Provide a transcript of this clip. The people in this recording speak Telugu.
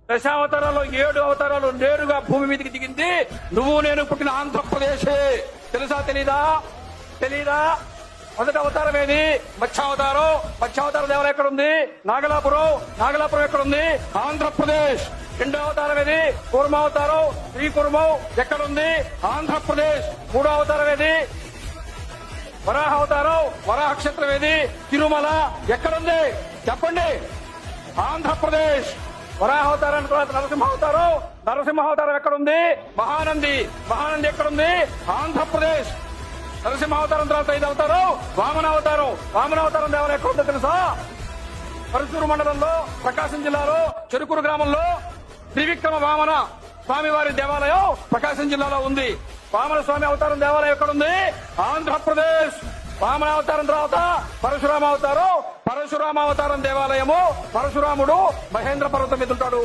దశావతారాలు 7 అవతారాలు నేరుగా భూమి మీదకి దిగింది నువ్వు నేను పుట్టిన ఆంధ్రప్రదేశే. తెలుసా తెలీదా? మొదటి అవతారం ఏది? మత్స్యావతారం. మత్స్యావతారం దేవాలయం ఎక్కడ ఉంది? నాగలాపురం ఎక్కడ ఉంది? ఆంధ్రప్రదేశ్. రెండో అవతారం ఏది? కూర్మావతారం. శ్రీకూర్మం ఎక్కడుంది? ఆంధ్రప్రదేశ్. మూడో అవతారం ఏది? వరాహ అవతారం. వరాహ క్షేత్రం ఏది? తిరుమల ఎక్కడుంది? చెప్పండి. ఆంధ్రప్రదేశ్. వరాహావతారం తర్వాత నరసింహావతారం ఎక్కడుంది? మహానంది ఎక్కడుంది? ఆంధ్రప్రదేశ్. నరసింహావతారం తర్వాత 5 అవతారం వామనావతారం దేవాలయం ఎక్కడుందో తెలుసా? పరశూరు మండలంలో ప్రకాశం జిల్లాలో చెరుకూరు గ్రామంలో త్రివిక్రమ వామన స్వామివారి దేవాలయం ప్రకాశం జిల్లాలో ఉంది. వామన స్వామి అవతారం దేవాలయం ఎక్కడుంది? ఆంధ్రప్రదేశ్. వామనావతారం తర్వాత పరశురామావతారం దేవాలయము. పరశురాముడు మహేంద్ర పర్వతం మీద ఉంటాడు.